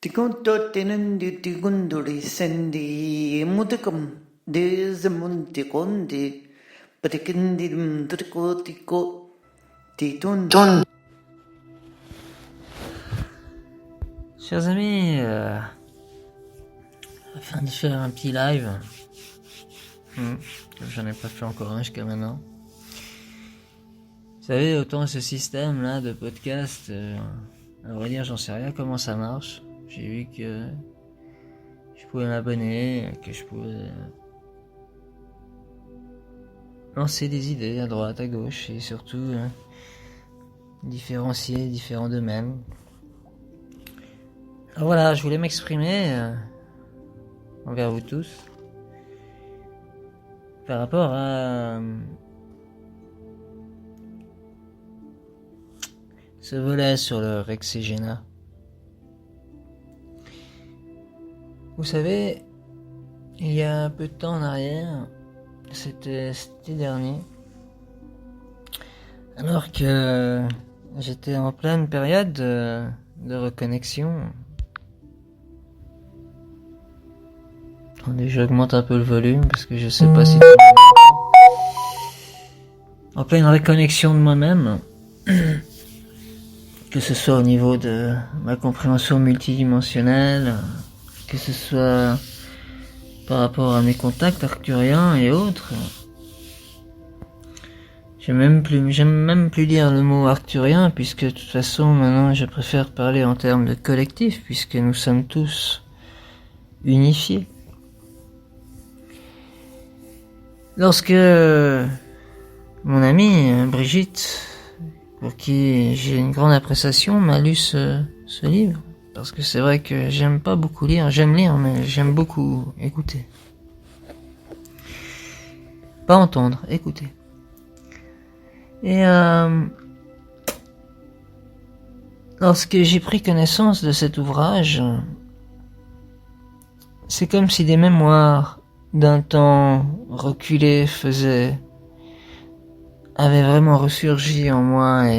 Tikuntotinandi tikunduri sendi mutikam dezamunti patikindim trikotiko titun. Chers amis, afin de faire un petit live, j'en ai pas fait encore un jusqu'à maintenant. Vous savez, autant ce système-là de podcast, à vrai dire, j'en sais rien comment ça marche. J'ai vu que je pouvais m'abonner, que je pouvais lancer des idées à droite, à gauche, et surtout différencier différents domaines. Alors voilà, je voulais m'exprimer envers vous tous par rapport à ce volet sur le Rexigena. Vous savez, il y a un peu de temps en arrière, c'était cet dernier, alors que j'étais en pleine période de reconnexion. Attendez, j'augmente un peu le volume parce que je sais pas si en pleine reconnexion de moi-même, que ce soit au niveau de ma compréhension multidimensionnelle, que ce soit par rapport à mes contacts arcturiens et autres. J'aime même plus dire le mot arcturien, puisque de toute façon maintenant je préfère parler en termes de collectif, puisque nous sommes tous unifiés. Lorsque mon amie Brigitte, pour qui j'ai une grande appréciation, m'a lu ce livre, parce que c'est vrai que j'aime pas beaucoup lire, j'aime lire mais j'aime beaucoup écouter. Pas entendre, écouter. Et lorsque j'ai pris connaissance de cet ouvrage, c'est comme si des mémoires d'un temps reculé avaient vraiment ressurgi en moi,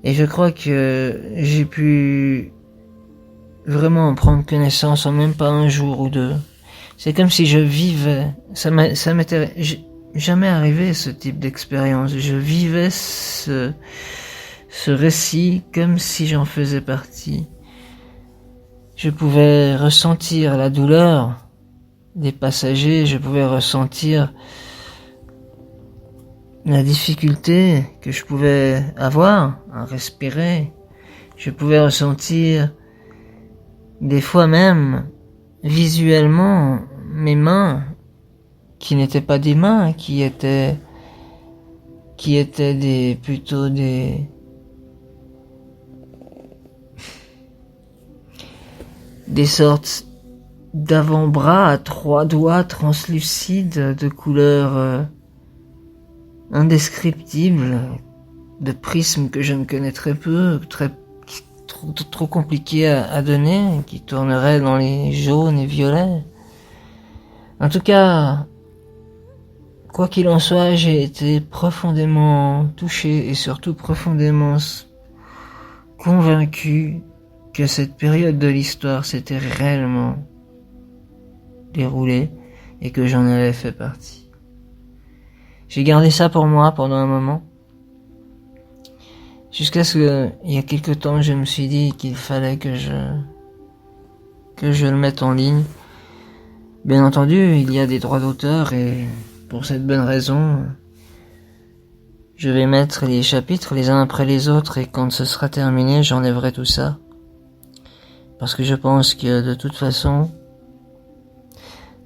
et je crois que j'ai pu vraiment en prendre connaissance en même pas un jour ou deux. C'est comme si je vivais, ça m'était jamais arrivé ce type d'expérience. Je vivais ce récit comme si j'en faisais partie. Je pouvais ressentir la douleur des passagers, je pouvais ressentir la difficulté que je pouvais avoir à respirer. Je pouvais ressentir des fois même visuellement mes mains qui n'étaient pas des mains, qui étaient plutôt des sortes d'avant-bras à 3 doigts translucides de couleur indescriptible, de prismes que je ne connais très peu, trop compliqués à donner, qui tourneraient dans les jaunes et violets. En tout cas, quoi qu'il en soit, j'ai été profondément touché et surtout profondément convaincu que cette période de l'histoire s'était réellement déroulée et que j'en avais fait partie. J'ai gardé ça pour moi pendant un moment, jusqu'à ce que, il y a quelque temps, je me suis dit qu'il fallait que je le mette en ligne. Bien entendu, il y a des droits d'auteur, et pour cette bonne raison, je vais mettre les chapitres les uns après les autres, et quand ce sera terminé, j'enlèverai tout ça. Parce que je pense que de toute façon,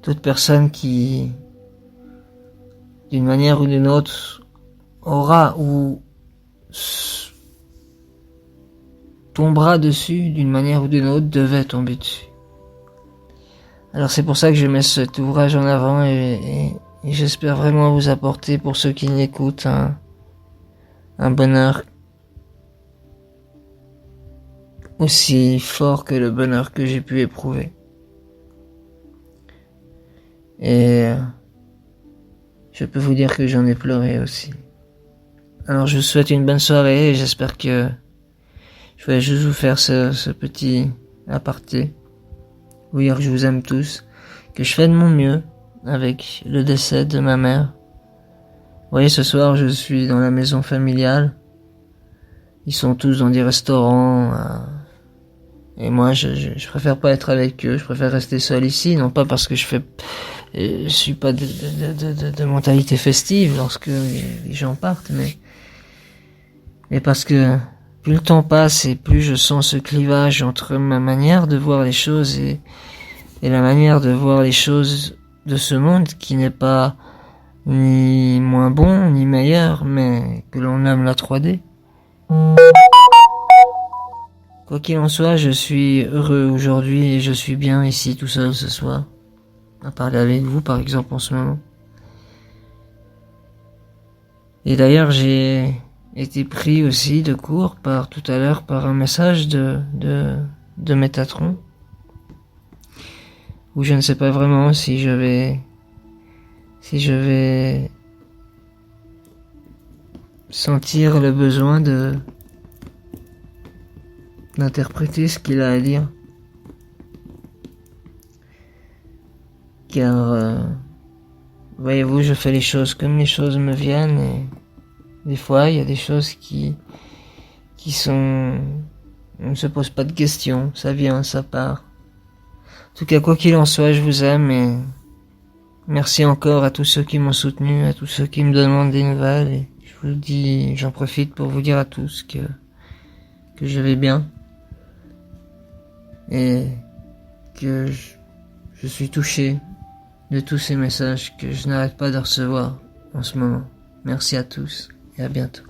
toute personne qui, d'une manière ou d'une autre, aura ou tombera dessus d'une manière ou d'une autre, devait tomber dessus. Alors c'est pour ça que je mets cet ouvrage en avant, et j'espère vraiment vous apporter, pour ceux qui l'écoutent, un bonheur aussi fort que le bonheur que j'ai pu éprouver. Et je peux vous dire que j'en ai pleuré aussi. Alors je vous souhaite une bonne soirée, et j'espère que Je voulais juste vous faire ce petit aparté. Vous dire que je vous aime tous, que je fais de mon mieux avec le décès de ma mère. Vous voyez, ce soir, je suis dans la maison familiale. Ils sont tous dans des restaurants. Et moi, je préfère pas être avec eux. Je préfère rester seul ici. Non pas parce que je suis pas de mentalité festive lorsque les gens partent, mais parce que plus le temps passe et plus je sens ce clivage entre ma manière de voir les choses et la manière de voir les choses de ce monde qui n'est pas ni moins bon ni meilleur, mais que l'on aime la 3D. Quoi qu'il en soit, je suis heureux aujourd'hui et je suis bien ici tout seul ce soir, à parler avec vous par exemple en ce moment. Et d'ailleurs, j'ai été pris aussi de court tout à l'heure par un message de Métatron, où je ne sais pas vraiment si je vais sentir le besoin d'interpréter ce qu'il a à dire. Car, voyez-vous, je fais les choses comme les choses me viennent et des fois, il y a des choses qui sont... On ne se pose pas de questions, ça vient, ça part. En tout cas, quoi qu'il en soit, je vous aime et merci encore à tous ceux qui m'ont soutenu, à tous ceux qui me demandent des nouvelles et je vous le dis, j'en profite pour vous dire à tous que je vais bien et que je suis touché de tous ces messages que je n'arrête pas de recevoir en ce moment. Merci à tous et à bientôt.